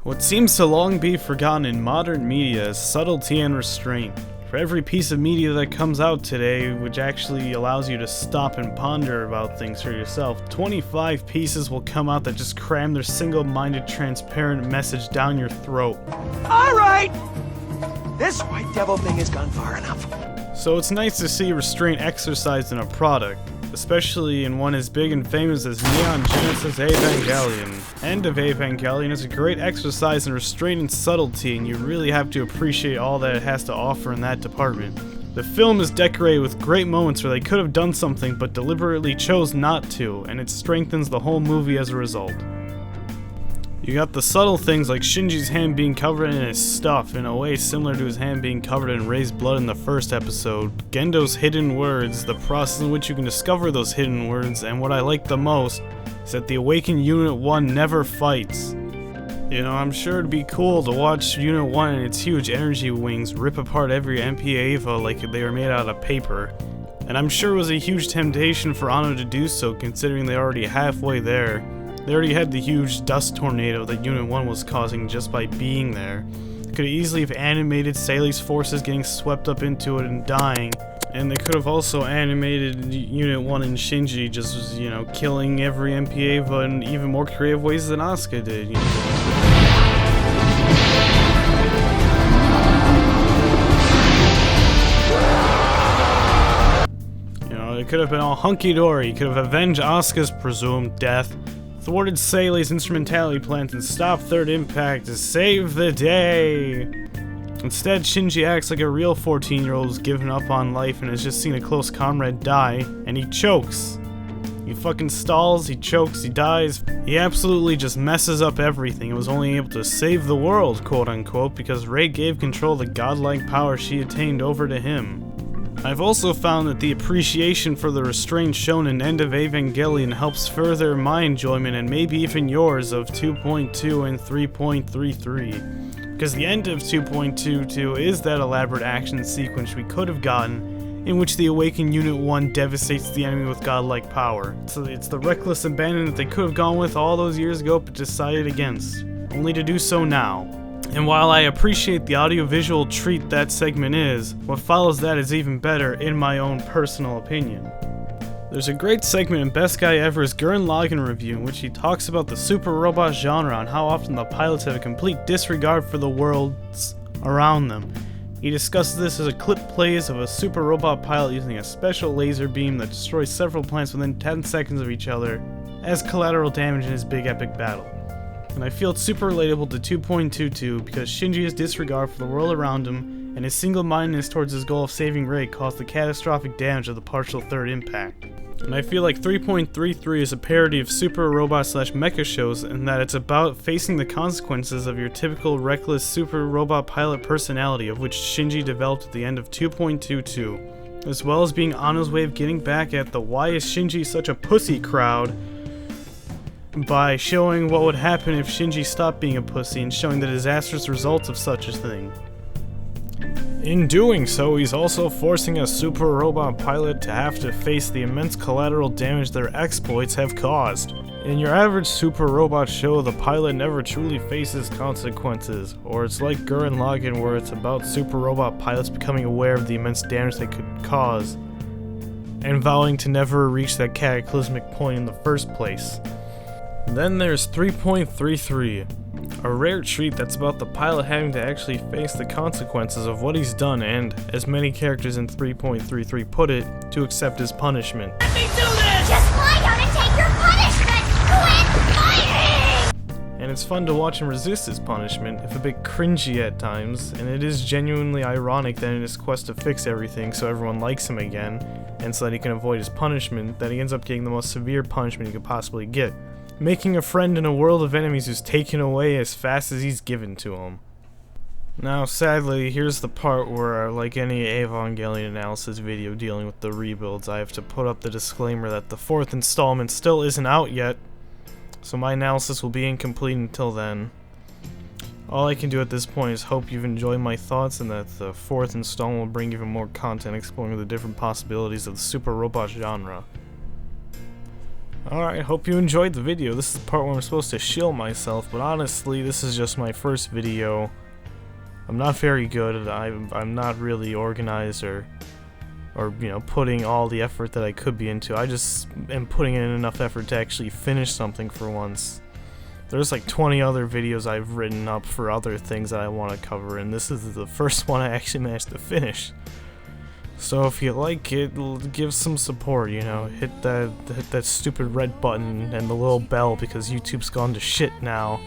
What seems to long be forgotten in modern media is subtlety and restraint. For every piece of media that comes out today, which actually allows you to stop and ponder about things for yourself, 25 pieces will come out that just cram their single-minded, transparent message down your throat. Alright! This white devil thing has gone far enough. So it's nice to see restraint exercised in a product, especially in one as big and famous as Neon Genesis Evangelion. End of Evangelion is a great exercise in restraint and subtlety, and you really have to appreciate all that it has to offer in that department. The film is decorated with great moments where they could have done something but deliberately chose not to, and it strengthens the whole movie as a result. You got the subtle things like Shinji's hand being covered in his stuff in a way similar to his hand being covered in Rei's blood in the first episode, Gendo's hidden words, the process in which you can discover those hidden words, and what I like the most is that the Awakened Unit 1 never fights. You know, I'm sure it'd be cool to watch Unit 1 and its huge energy wings rip apart every MP Eva like they were made out of paper, and I'm sure it was a huge temptation for Anno to do so considering they're already halfway there. They already had the huge dust tornado that Unit 1 was causing just by being there. They could easily have animated Sally's forces getting swept up into it and dying, and they could have also animated Unit 1 and Shinji just, you know, killing every MP Eva in even more creative ways than Asuka did. You know, it could have been all hunky-dory. You could have avenged Asuka's presumed death, thwarted Sally's instrumentality plans, and stopped Third Impact to save the day. Instead, Shinji acts like a real 14-year-old who's given up on life and has just seen a close comrade die, and he chokes. He fucking stalls, he chokes, he dies. He absolutely just messes up everything and was only able to save the world, quote-unquote, because Rei gave control of the godlike power she attained over to him. I've also found that the appreciation for the restraint shown in End of Evangelion helps further my enjoyment and maybe even yours of 2.2 and 3.33. Because the end of 2.22 is that elaborate action sequence we could have gotten in which the Awakened Unit 1 devastates the enemy with godlike power. So it's the reckless abandon that they could have gone with all those years ago but decided against, only to do so now. And while I appreciate the audiovisual treat that segment is, what follows that is even better in my own personal opinion. There's a great segment in Best Guy Ever's Gurren Lagann review in which he talks about the super robot genre and how often the pilots have a complete disregard for the worlds around them. He discusses this as a clip plays of a super robot pilot using a special laser beam that destroys several planets within 10 seconds of each other as collateral damage in his big epic battle. And I feel it's super relatable to 2.22 because Shinji's disregard for the world around him and his single-mindedness towards his goal of saving Rei caused the catastrophic damage of the partial third impact. And I feel like 3.33 is a parody of super robot slash mecha shows in that it's about facing the consequences of your typical reckless super robot pilot personality of which Shinji developed at the end of 2.22, as well as being on his way of getting back at the why is Shinji such a pussy crowd by showing what would happen if Shinji stopped being a pussy and showing the disastrous results of such a thing. In doing so, he's also forcing a super robot pilot to have to face the immense collateral damage their exploits have caused. In your average super robot show, the pilot never truly faces consequences, or it's like Gurren Lagann where it's about super robot pilots becoming aware of the immense damage they could cause, and vowing to never reach that cataclysmic point in the first place. Then there's 3.33, a rare treat that's about the pilot having to actually face the consequences of what he's done and, as many characters in 3.33 put it, to accept his punishment. Let me do this! Just lie down and take your punishment! Quit fighting! And it's fun to watch him resist his punishment, if a bit cringy at times, and it is genuinely ironic that in his quest to fix everything so everyone likes him again, and so that he can avoid his punishment, that he ends up getting the most severe punishment he could possibly get. Making a friend in a world of enemies who's taken away as fast as he's given to him. Now, sadly, here's the part where, like any Evangelion analysis video dealing with the rebuilds, I have to put up the disclaimer that the 4th installment still isn't out yet, so my analysis will be incomplete until then. All I can do at this point is hope you've enjoyed my thoughts and that the 4th installment will bring even more content exploring the different possibilities of the super robot genre. Alright, hope you enjoyed the video. This is the part where I'm supposed to shield myself, but honestly, this is just my first video. I'm not very good. I'm not really organized or you know, putting all the effort that I could be into. I just am putting in enough effort to actually finish something for once. There's like 20 other videos I've written up for other things that I want to cover, and this is the first one I actually managed to finish. So if you like it, give some support, you know, hit that stupid red button and the little bell because YouTube's gone to shit now.